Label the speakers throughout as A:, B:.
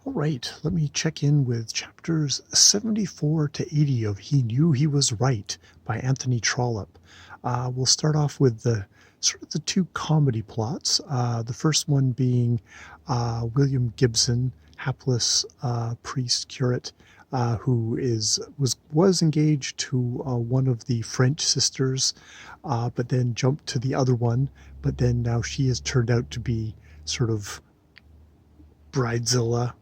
A: All right, let me check in with chapters 74 to 80 of He Knew He Was Right by Anthony Trollope. We'll start off with the sort of the two comedy plots. The first one being William Gibson, hapless priest curate, who was engaged to one of the French sisters, but then jumped to the other one. But then now she has turned out to be sort of bridezilla,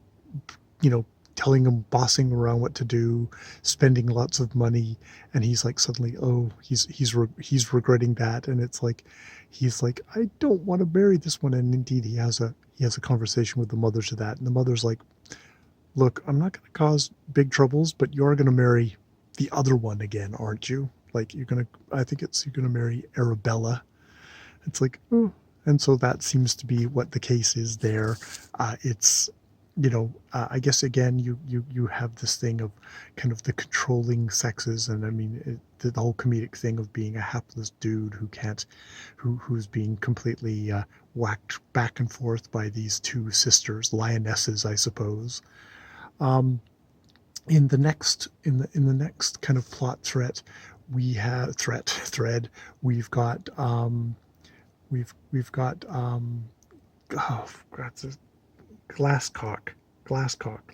A: telling him, bossing around what to do, spending lots of money, and he's like suddenly, oh, he's regretting that, and it's like he's like, I don't want to marry this one, and indeed he has a conversation with the mother to that, and the mother's like, look, I'm not going to cause big troubles, but you are going to marry the other one again, aren't you? Like you're going to marry Arabella. It's like, oh. And so that seems to be what the case is there. It's, I guess again, you have this thing of kind of the controlling sexes, and I mean the whole comedic thing of being a hapless dude who's being completely whacked back and forth by these two sisters, lionesses, I suppose. Um, in the next kind of plot thread, we've got we've got oh God, Glasscock,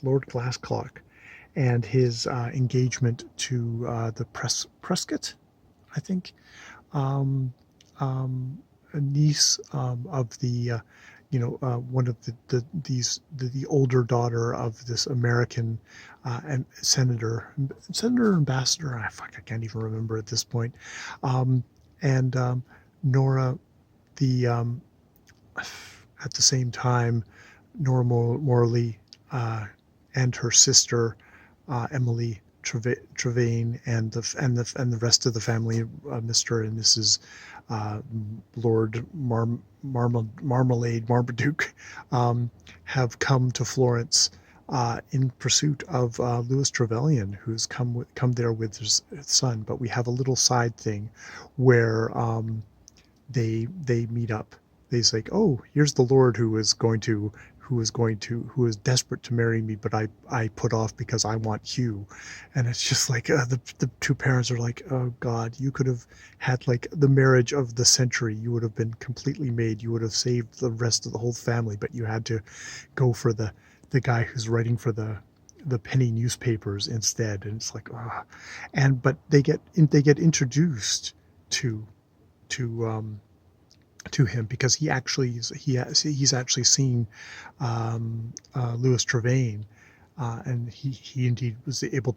A: Lord Glasscock, and his engagement to the Prescott, I think, um, a niece of the, one of the older daughter of this American and senator ambassador. I can't even remember at this point, and Nora, the at the same time, Nora Morley and her sister Emily Trevane and the rest of the family, Mr. and Mrs. Uh, Lord Marmalade Marmaduke, have come to Florence in pursuit of Louis Trevelyan, who's come there with his son. But we have a little side thing where they meet up. He's like, oh, here's the Lord who is desperate to marry me, but I put off because I want Hugh. And it's just like the two parents are like, oh God, you could have had like the marriage of the century. You would have been completely made. You would have saved the rest of the whole family, but you had to go for the guy who's writing for the penny newspapers instead. And it's like, ah, but they get introduced to to um, to him because he's actually seen Louis Trevain, and he indeed is able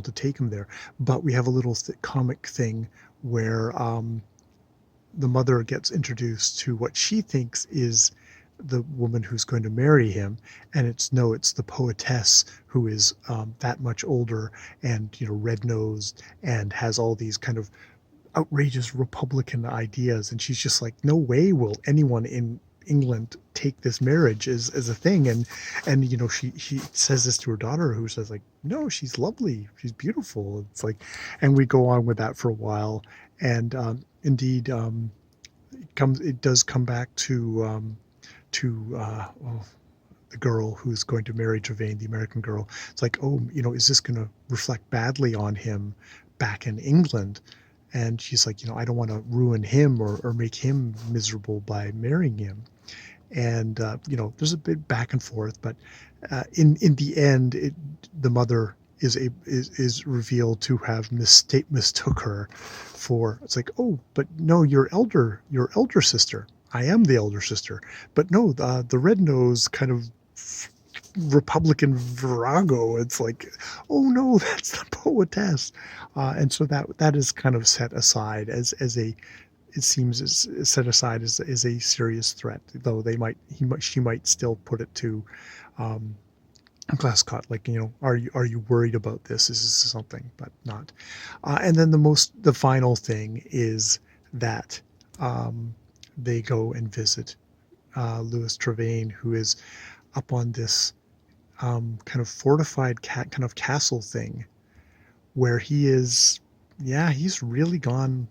A: to take him there. But we have a little comic thing where the mother gets introduced to what she thinks is the woman who's going to marry him, and it's the poetess who is that much older and red nosed and has all these kind of outrageous Republican ideas, and she's just like, no way will anyone in England take this marriage as a thing, and she says this to her daughter, who says like, no, she's lovely, she's beautiful. It's like, and we go on with that for a while, and indeed, it does come back to the girl who's going to marry Trevane, the American girl. It's like, oh, is this going to reflect badly on him back in England? And she's like, I don't want to ruin him or make him miserable by marrying him. And there's a bit back and forth, but in the end, the mother is revealed to have mistook her for. It's like, oh, but no, your elder sister. I am the elder sister, but no, the red nose kind of Republican virago. It's like, oh no, that's the poetess, and so that is kind of set aside as a, it seems is set aside as a serious threat. Though she might still put it to Glasscott, like, are you worried about this? Is this something? But not. And then the final thing is that they go and visit Louis Trevain, who is up on this kind of fortified kind of castle thing, where he's really gone.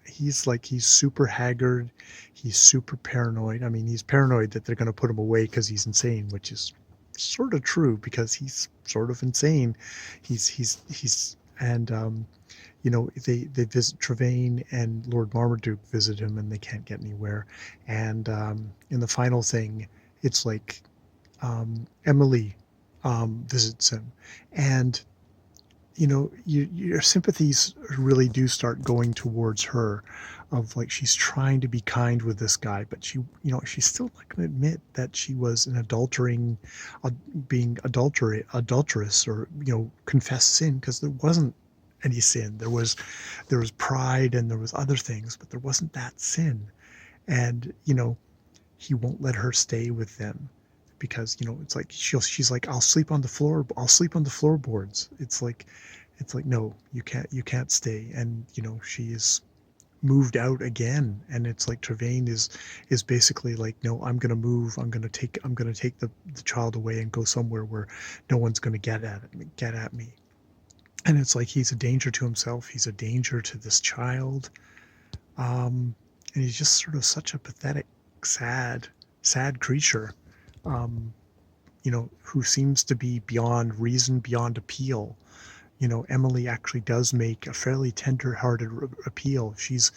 A: He's super haggard. He's super paranoid. I mean, he's paranoid that they're going to put him away because he's insane, which is sort of true because he's sort of insane. And they visit Trevane, and Lord Marmaduke visit him, and they can't get anywhere. And in the final thing, it's like Emily visits him, and your sympathies really do start going towards her, of like she's trying to be kind with this guy, but she's still not going to admit that she was an being adulterous, or confess sin, because there wasn't any sin. There was pride, and there was other things, but there wasn't that sin. And he won't let her stay with them because it's like she's like, I'll sleep on the floor, I'll sleep on the floorboards. It's like no, you can't stay. And she is moved out again, and it's like Trevane is basically like, no, I'm gonna move, I'm gonna take the child away and go somewhere where no one's gonna get at me. And it's like he's a danger to himself, he's a danger to this child. And he's just sort of such a pathetic, sad creature, um, who seems to be beyond reason, beyond appeal. Emily actually does make a fairly tender-hearted appeal. She's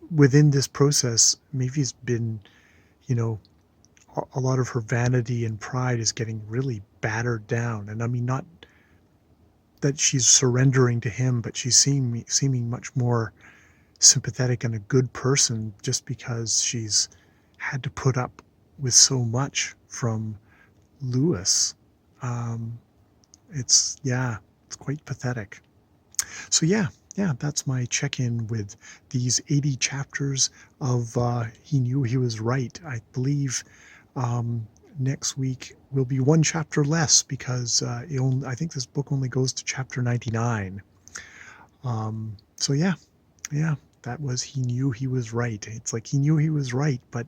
A: within this process. Mavy's been, you know, a lot of her vanity and pride is getting really battered down. And I mean, not that she's surrendering to him, but she's seeming much more sympathetic and a good person, just because she's had to put up with so much from Lewis. Um, it's quite pathetic. So yeah, that's my check-in with these 80 chapters of He Knew He Was Right. I believe next week will be one chapter less, because I think this book only goes to chapter 99. So yeah, that was He Knew He Was Right. It's like he knew he was right, but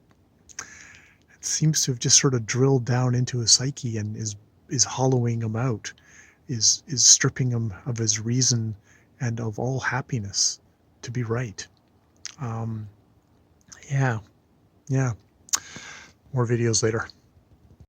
A: it seems to have just sort of drilled down into his psyche and is hollowing him out, is stripping him of his reason and of all happiness to be right. Um, yeah, More videos later.